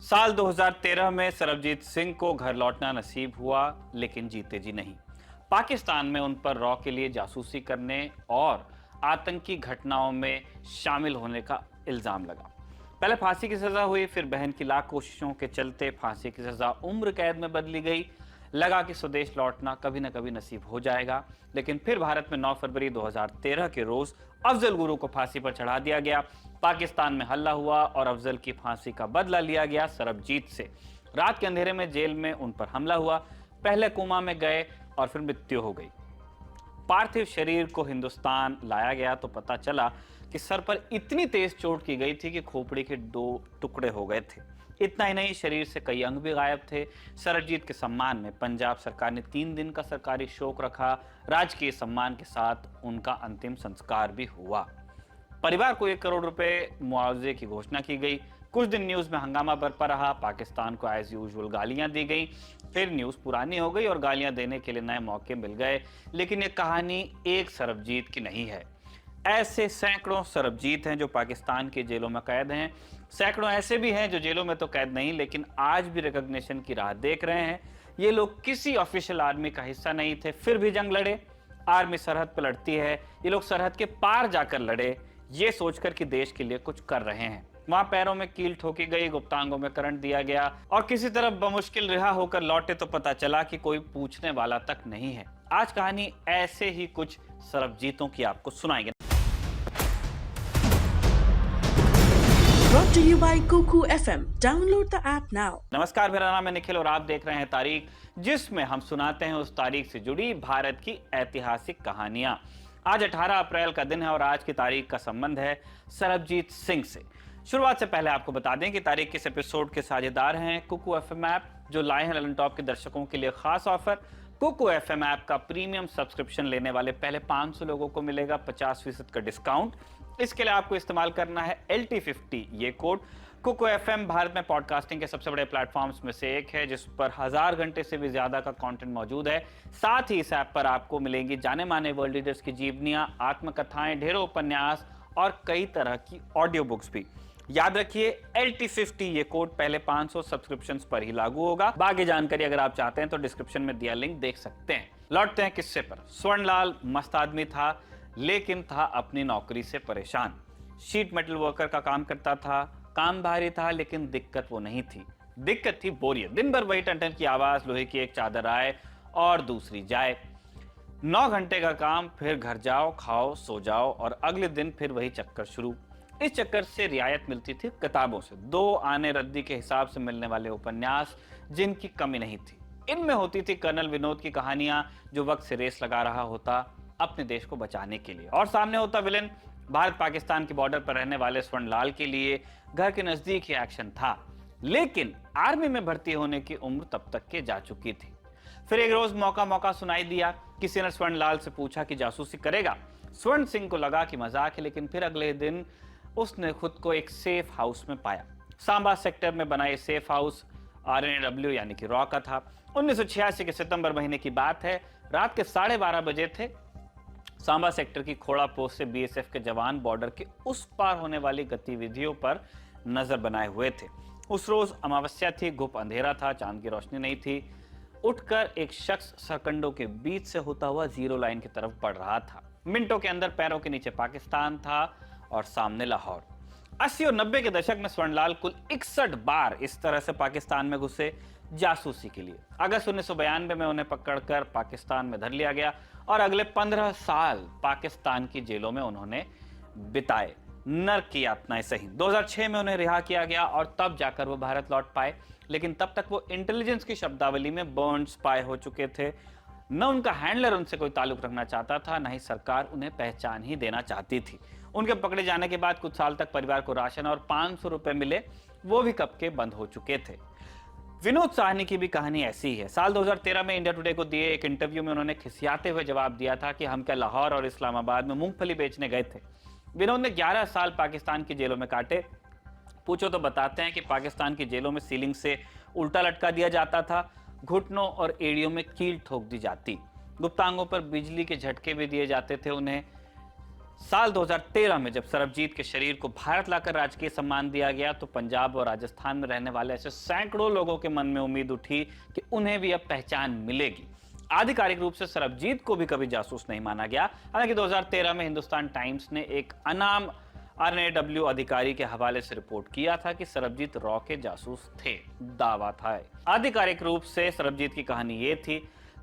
साल 2013 में सरबजीत सिंह को घर लौटना नसीब हुआ, लेकिन जीते जी नहीं। पाकिस्तान में उन पर रॉ के लिए जासूसी करने और आतंकी घटनाओं में शामिल होने का इल्जाम लगा। पहले फांसी की सजा हुई, फिर बहन की लाख कोशिशों के चलते फांसी की सजा उम्र कैद में बदली गई। लगा कि स्वदेश लौटना कभी न कभी नसीब हो जाएगा, लेकिन फिर भारत में 9 फरवरी 2013 के रोज अफजल गुरु को फांसी पर चढ़ा दिया गया। पाकिस्तान में हल्ला हुआ और अफजल की फांसी का बदला लिया गया सरबजीत से। रात के अंधेरे में जेल में उन पर हमला हुआ, पहले कोमा में गए और फिर मृत्यु हो गई। पार्थिव शरीर को हिंदुस्तान लाया गया तो पता चला कि सर पर इतनी तेज चोट की गई थी कि खोपड़ी के 2 टुकड़े हो गए थे। इतना ही नहीं, शरीर से कई अंग भी गायब थे। सरबजीत के सम्मान में पंजाब सरकार ने 3 दिन का सरकारी शोक रखा। राजकीय सम्मान के साथ उनका अंतिम संस्कार भी हुआ। परिवार को 1 करोड़ रुपए मुआवजे की घोषणा की गई। कुछ दिन न्यूज में हंगामा बरपा रहा। पाकिस्तान को एज यूजुअल गालियां दी गई। फिर न्यूज पुरानी हो गई और गालियां देने के लिए नए मौके मिल गए। लेकिन ये कहानी एक सरबजीत की नहीं है। ऐसे सैकड़ों सरबजीत हैं जो पाकिस्तान की जेलों में कैद हैं। सैकड़ों ऐसे भी हैं जो जेलों में तो कैद नहीं, लेकिन आज भी रिकॉग्निशन की राह देख रहे हैं। ये लोग किसी ऑफिशियल आर्मी का हिस्सा नहीं थे, फिर भी जंग लड़े। आर्मी सरहद पर लड़ती है, ये लोग सरहद के पार जाकर लड़े, ये सोचकर कि देश के लिए कुछ कर रहे हैं। वहां पैरों में कील ठोकी गई, गुप्तांगों में करंट दिया गया और किसी तरह बमुश्किल रिहा होकर लौटे तो पता चला कि कोई पूछने वाला तक नहीं है। आज कहानी ऐसे ही कुछ सरबजीतों की आपको सुनाएंगे। Brought to you by Kuku FM. Download the app now. नमस्कार, मेरा नाम है निखिल और आप देख रहे हैं तारीख, जिसमें हम सुनाते हैं उस तारीख से जुड़ी भारत की ऐतिहासिक कहानियां। आज 18 अप्रैल का दिन है और आज की तारीख का संबंध है सरबजीत सिंह से। शुरुआत से पहले आपको बता दें कि तारीख के इस एपिसोड के साझेदार हैं कुकू एफएम ऐप, जो लाए हैं ललन टॉप के दर्शकों के लिए खास ऑफर। कुकू एफएम ऐप का प्रीमियम सब्सक्रिप्शन लेने वाले पहले 500 लोगों को मिलेगा 50% का डिस्काउंट। इसके लिए आपको इस्तेमाल करना है LT50 ये कोड। कुकू एफएम भारत में पॉडकास्टिंग के सबसे बड़े प्लेटफॉर्म्स में से एक है, जिस पर 1000 घंटे से भी ज्यादा का कंटेंट मौजूद है। साथ ही इस ऐप पर आपको मिलेंगी जाने माने वर्ल्ड लीडर्स की जीवनियां, आत्मकथाएं, ढेरों उपन्यास और कई तरह की ऑडियो बुक्स भी। याद रखिए, LT50 ये कोड पहले 500 सब्सक्रिप्शंस पर ही लागू होगा। बाकी जानकारी अगर आप चाहते हैं तो डिस्क्रिप्शन में दिया लिंक देख सकते हैं। लौटते हैं किस्से पर। स्वर्णलाल मस्त आदमी था, लेकिन था अपनी नौकरी से परेशान। शीट मेटल वर्कर का काम करता था। काम भारी था, लेकिन दिक्कत वो नहीं थी, दिक्कत थी बोरियत। दिन भर वही टन की आवाज, लोहे की एक चादर आए और दूसरी जाए। 9 घंटे का काम, फिर घर जाओ, खाओ, सो जाओ और अगले दिन फिर वही चक्कर शुरू। इस चक्कर से रियायत मिलती थी किताबों से, 2 आने रद्दी के हिसाब से मिलने वाले उपन्यास जिनकी कमी नहीं थी। इनमें होती थी कर्नल विनोद की कहानियां, जो वक्त से रेस लगा रहा होता अपने देश को बचाने के लिए, और सामने होता विलेन। भारत पाकिस्तान के बॉर्डर पर रहने वाले स्वर्णलाल के लिए घर के नजदीक ही एक्शन था, लेकिन आर्मी में भर्ती होने की उम्र तब तक के जा चुकी थी। फिर एक रोज मौका सुनाई दिया। किसी ने स्वर्णलाल से पूछा कि जासूसी करेगा। स्वर्ण सिंह को लगा कि मजाक है, लेकिन फिर अगले दिन उसने खुद को एक सेफ हाउस में पाया। सांबा सेक्टर में बना ये सेफ हाउस RNAW यानी कि रॉ का था। 1986 के सितंबर महीने की बात है। रात के 12:30 बजे थे। सांबा सेक्टर की खोड़ा पोस्ट से BSF के जवान बॉर्डर के उस पार होने वाली गतिविधियों पर नजर बनाए हुए थे। उस रोज अमावस्या थी, घुप अंधेरा था, चांद की रोशनी नहीं थी। उठकर एक शख्स सरकंडों के बीच से होता हुआ जीरो लाइन की तरफ बढ़ रहा था। मिनटों के अंदर पैरों के नीचे पाकिस्तान था और सामने लाहौर। 80 और 90 के दशक में स्वर्णलाल कुल 61 बार इस तरह से पाकिस्तान में घुसे जासूसी के लिए। अगस्त 1992 में उन्हें पकड़कर पाकिस्तान में धर लिया गया और अगले 15 साल पाकिस्तान की जेलों में उन्होंने बिताए, नर्क की यातनाएं सही। 2006 में उन्हें रिहा किया गया और तब जाकर वो भारत लौट पाए, लेकिन तब तक वो इंटेलिजेंस की शब्दावली में बर्न स्पाई हो चुके थे। न उनका हैंडलर उनसे कोई ताल्लुक रखना चाहता था, न ही सरकार उन्हें पहचान ही देना चाहती थी। उनके पकड़े जाने के बाद कुछ साल तक परिवार को राशन और 500 रुपए मिले, वो भी कब के बंद हो चुके थे। विनोद साहनी की भी कहानी ऐसी ही है। साल 2013 में इंडिया टुडे को दिए एक इंटरव्यू में उन्होंने खिसियाते हुए जवाब दिया था कि हम क्या लाहौर और इस्लामाबाद में मूंगफली बेचने गए थे। विनोद ने 11 साल पाकिस्तान की जेलों में काटे। पूछो तो बताते हैं कि पाकिस्तान की जेलों में सीलिंग से उल्टा लटका दिया जाता था, घुटनों और एड़ियों में कील ठोक दी जाती, गुप्तांगों पर बिजली के झटके भी दिए जाते थे उन्हें। साल 2013 में जब सरबजीत के शरीर को भारत लाकर राजकीय सम्मान दिया गया तो पंजाब और राजस्थान में रहने वाले ऐसे सैकड़ों लोगों के मन में उम्मीद उठी कि उन्हें भी अब पहचान मिलेगी। आधिकारिक रूप से सरबजीत को भी कभी जासूस नहीं माना गया। हालांकि 2013 में हिंदुस्तान टाइम्स ने एक अनाम RNAW अधिकारी के हवाले से रिपोर्ट किया था कि सरबजीत रॉ के जासूस थे। दावा था। आधिकारिक रूप से सरबजीत की कहानी ये थी,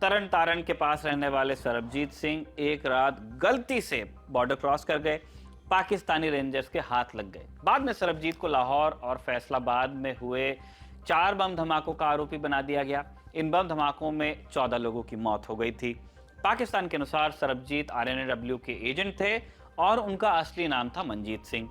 तरन तारण के पास रहने वाले सरबजीत सिंह एक रात गलती से बॉर्डर क्रॉस कर गए, पाकिस्तानी रेंजर्स के हाथ लग गए। बाद में सरबजीत को लाहौर और फैसलाबाद में हुए 4 बम धमाकों का आरोपी बना दिया गया। इन बम धमाकों में 14 लोगों की मौत हो गई थी। पाकिस्तान के अनुसार सरबजीत RNAW के एजेंट थे और उनका असली नाम था मनजीत सिंह।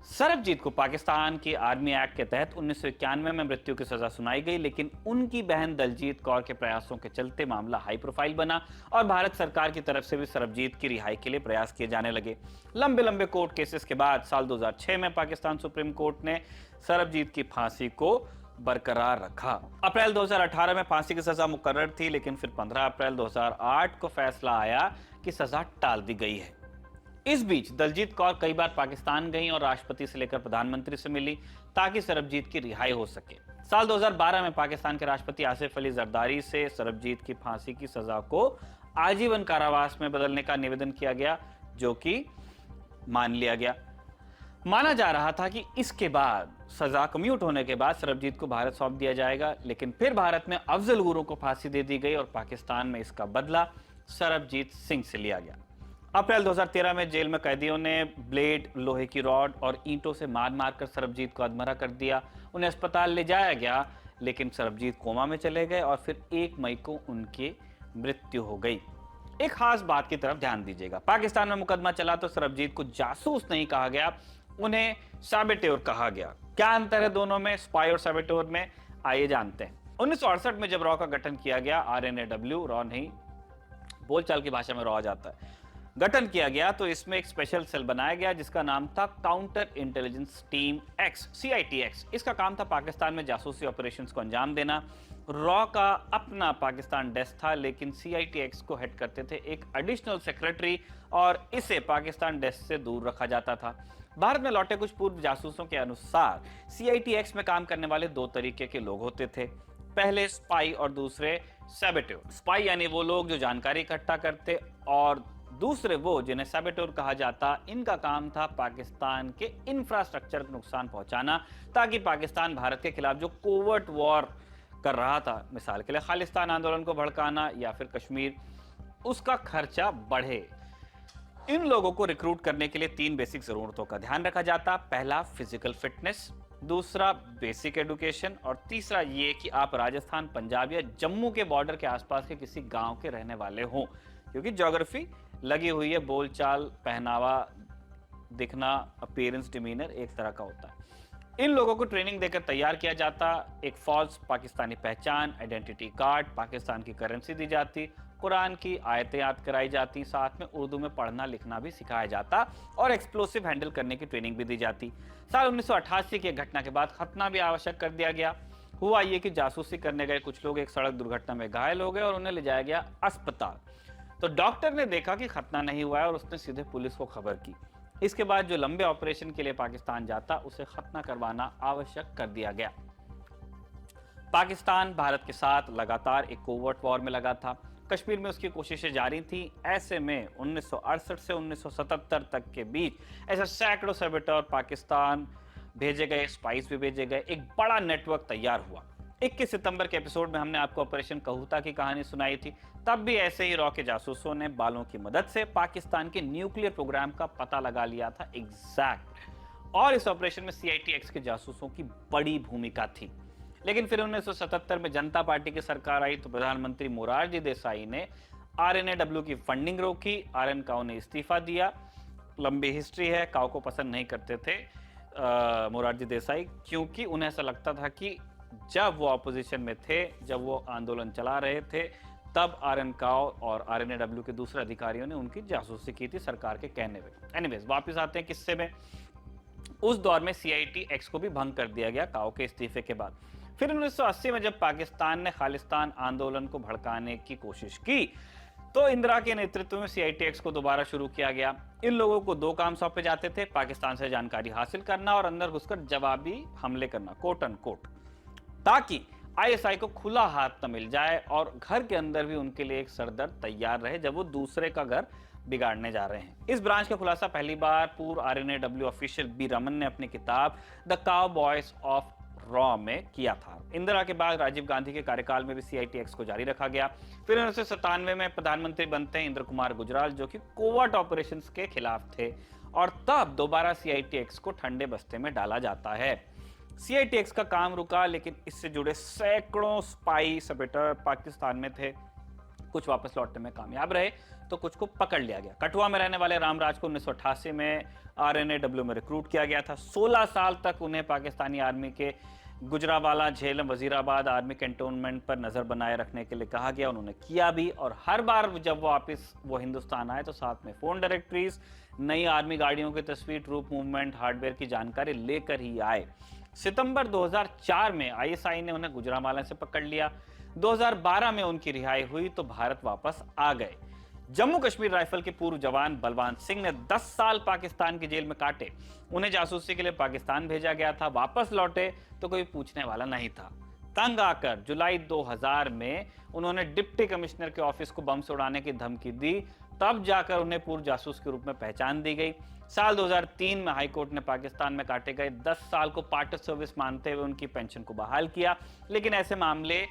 सरबजीत को पाकिस्तान की आर्मी एक्ट के तहत 1991 में मृत्यु की सजा सुनाई गई, लेकिन उनकी बहन दलजीत कौर के प्रयासों के चलते मामला हाई प्रोफाइल बना और भारत सरकार की तरफ से भी सरबजीत की रिहाई के लिए प्रयास किए जाने लगे। लंबे लंबे कोर्ट केसेस के बाद साल 2006 में पाकिस्तान सुप्रीम कोर्ट ने सरबजीत की फांसी को बरकरार रखा। अप्रैल 2018 में फांसी की सजा मुकर्रर थी, लेकिन फिर 15 अप्रैल 2008 को फैसला आया कि सजा टाल दी गई है। इस बीच दलजीत कौर कई बार पाकिस्तान गईं और राष्ट्रपति से लेकर प्रधानमंत्री से मिली ताकि सरबजीत की रिहाई हो सके। साल 2012 में पाकिस्तान के राष्ट्रपति आसिफ अली जरदारी से सरबजीत की फांसी की सजा को आजीवन कारावास में बदलने का निवेदन किया गया, जो कि मान लिया गया। माना जा रहा था कि इसके बाद सजा कम्यूट होने के बाद सरबजीत को भारत सौंप दिया जाएगा, लेकिन फिर भारत में अफजल गुरु को फांसी दे दी गई और पाकिस्तान में इसका बदला सरबजीत सिंह से लिया गया। अप्रैल 2013 में जेल में कैदियों ने ब्लेड, लोहे की रॉड और ईंटों से मार मारकर सरबजीत को अधमरा कर दिया। उन्हें अस्पताल ले जाया गया, लेकिन सरबजीत कोमा में चले गए और फिर 1 मई को उनकी मृत्यु हो गई। एक खास बात की तरफ ध्यान दीजिएगा, पाकिस्तान में मुकदमा चला तो सरबजीत को जासूस नहीं कहा गया, उन्हें साबेटोर कहा गया। क्या अंतर है दोनों में, स्पाई और साबेटोर में? आइए जानते हैं। 1968 में जब रॉ का गठन किया गया, RNAW, रॉ नहीं बोलचाल की भाषा में रॉ जाता है, गठन किया गया तो इसमें एक स्पेशल सेल बनाया गया जिसका नाम था counter intelligence team X, CITX। इसका काम था पाकिस्तान में जासूसी ऑपरेशंस को अंजाम देना। रॉ का अपना पाकिस्तान डेस्क था, लेकिन CITX को हेड करते थे एक एडिशनल सेक्रेटरी और इसे पाकिस्तान डेस्क से दूर रखा जाता था। भारत में लौटे कुछ पूर्व जासूसों के अनुसार CITX में काम करने वाले 2 तरीके के लोग होते थे, पहले स्पाई और दूसरे सैबेटोर। स्पाई यानी वो लोग जो जानकारी इकट्ठा करते और दूसरे वो जिन्हें सैबेटोर कहा जाता। इनका काम था पाकिस्तान के इंफ्रास्ट्रक्चर को नुकसान पहुंचाना ताकि पाकिस्तान भारत के खिलाफ जो कोवर्ट वॉर कर रहा था, मिसाल के लिए खालिस्तान आंदोलन को भड़काना या फिर कश्मीर, उसका खर्चा बढ़े। इन लोगों को रिक्रूट करने के लिए 3 बेसिक जरूरतों का ध्यान रखा जाता। पहला फिजिकल फिटनेस, दूसरा बेसिक एजुकेशन और तीसरा ये कि आप राजस्थान, पंजाब या जम्मू के बॉर्डर के आसपास के किसी गांव के रहने वाले हों, क्योंकि ज्योग्राफी लगी हुई है, बोलचाल, पहनावा, दिखना, अपीयरेंस, डिमीनर एक तरह का होता है। इन लोगों को ट्रेनिंग देकर तैयार किया जाता। एक फॉल्स पाकिस्तानी पहचान, आइडेंटिटी कार्ड, पाकिस्तान की करेंसी दी जाती, कुरान की आयतें याद कराई जाती, साथ में उर्दू में पढ़ना लिखना भी सिखाया जाता और एक्सप्लोसिव हैंडल करने की ट्रेनिंग भी दी जाती। साल 1988 की घटना के बाद खतना भी आवश्यक कर दिया गया। हुआ ये कि जासूसी करने गए कुछ लोग एक सड़क दुर्घटना में घायल हो गए और उन्हें ले जाया गया अस्पताल। तो डॉक्टर ने देखा कि खतना नहीं हुआ है और उसने सीधे पुलिस को खबर की। इसके बाद जो लंबे ऑपरेशन के लिए पाकिस्तान जाता उसे खतना करवाना आवश्यक कर दिया गया। पाकिस्तान भारत के साथ लगातार एक कोवर्ट वॉर में लगा था। कश्मीर में उसकी कोशिशें जारी थी। ऐसे में 1968 से 1977 तक के बीच ऐसे सैकड़ों सैबेटोर पाकिस्तान भेजे गए, स्पाइस भी भेजे गए, एक बड़ा नेटवर्क तैयार हुआ। 21 सितंबर के एपिसोड में हमने आपको ऑपरेशन कहूता की कहानी सुनाई थी। तब भी ऐसे ही रॉ के जासूसों ने बालों की मदद से पाकिस्तान के न्यूक्लियर प्रोग्राम का पता लगा लिया था एग्जैक्ट, और इस ऑपरेशन में CITX के जासूसों की बड़ी भूमिका थी। लेकिन फिर 1977 में जनता पार्टी की सरकार आई तो प्रधानमंत्री मोरारजी देसाई ने RNAW की फंडिंग रोकी। RN काओ ने इस्तीफा दिया। लंबी हिस्ट्री है। काओ को पसंद नहीं करते थे मोरारजी देसाई, क्योंकि उन्हें ऐसा लगता था कि जब वो ऑपोजिशन में थे, जब वो आंदोलन चला रहे थे, तब RN काओ और RNAW के दूसरे अधिकारियों ने उनकी जासूसी की थी सरकार के कहने पे। एनीवेज, वापस आते हैं किस्से में। उस दौर में CITX को भी भंग कर दिया गया काओ के इस्तीफे के बाद। फिर 1980 में जब पाकिस्तान ने खालिस्तान आंदोलन को भड़काने की कोशिश की तो इंदिरा के नेतृत्व में CITX को दोबारा शुरू किया गया। इन लोगों को 2 काम सौंपे जाते थे, पाकिस्तान से जानकारी हासिल करना और अंदर घुसकर जवाबी हमले करना, कोट अनकोट, ताकि ISI को खुला हाथ न मिल जाए और घर के अंदर भी उनके लिए एक सरदर्द तैयार रहे जब वो दूसरे का घर बिगाड़ने जा रहे हैं। इस ब्रांच का खुलासा पहली बार पूर्व RNAW ऑफिशियल B रमन ने अपनी किताब द काउबॉयज ऑफ रॉ में किया था। इंदिरा के बाद राजीव गांधी के कार्यकाल में भी CITX को जारी रखा गया। फिर 1997 में प्रधानमंत्री बनते हैं इंद्र कुमार गुजराल, जो कि कोवर्ट ऑपरेशंस के खिलाफ थे, और तब दोबारा CITX को ठंडे बस्ते में डाला जाता है। CITX का काम रुका, लेकिन इससे जुड़े सैकड़ों स्पाई सबेटर पाकिस्तान में थे। कुछ वापस लौटने में कामयाब रहे तो कुछ को पकड़ लिया गया। कठुआ में रहने वाले रामराज को 1988 में RNAW में रिक्रूट किया गया था। 16 साल तक उन्हें पाकिस्तानी आर्मी के गुजरावाला, झेलम, वजीराबाद आर्मी कैंटोनमेंट पर नजर बनाए रखने के लिए कहा गया। उन्होंने किया भी, और हर बार जब वापस वो हिंदुस्तान आए तो साथ में फोन डायरेक्टरीज, नई आर्मी गाड़ियों की तस्वीर, ट्रूप मूवमेंट, हार्डवेयर की जानकारी लेकर ही आए। सितंबर 2004 में ISI ने उन्हें गुजरावाला से पकड़ लिया। 2012 में उनकी रिहाई हुई तो भारत वापस आ गए। जम्मू कश्मीर राइफल के पूर्व जवान बलवान सिंह ने 10 साल पाकिस्तान की जेल में काटे। उन्हें जासूसी के लिए पाकिस्तान भेजा गया था। वापस लौटे तो कोई पूछने वाला नहीं था। तंग आकर जुलाई 2000 में उन्होंने डिप्टी कमिश्नर के ऑफिस को बम से उड़ाने की धमकी दी। तब जाकर उन्हें पूर्व जासूस के रूप में पहचान दी गई। साल 2003 में हाईकोर्ट ने पाकिस्तान में काटे गए 10 साल को पार्ट ऑफ सर्विस मानते हुए उनकी पेंशन को बहाल किया, लेकिन ऐसे मामले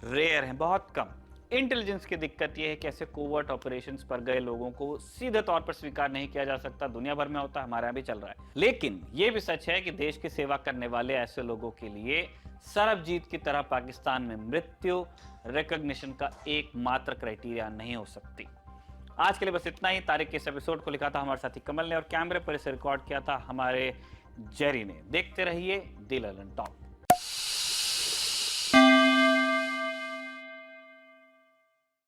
रेयर हैं, बहुत कम। इंटेलिजेंस की दिक्कत यह है कि ऐसे कोवर्ट ऑपरेशंस पर गए लोगों को सीधे तौर पर स्वीकार नहीं किया जा सकता। दुनिया भर में होता है, हमारे यहाँ भी चल रहा है। लेकिन यह भी सच है कि देश की सेवा करने वाले ऐसे लोगों के लिए सरबजीत की तरह पाकिस्तान में मृत्यु रिकॉग्निशन का एकमात्र क्राइटेरिया नहीं हो सकती। आज के लिए बस इतना ही। तारीख के इस एपिसोड को लिखा था हमारे साथी कमल ने और कैमरे पर इसे रिकॉर्ड किया था हमारे जेरी ने। देखते रहिए दी ललन टॉक।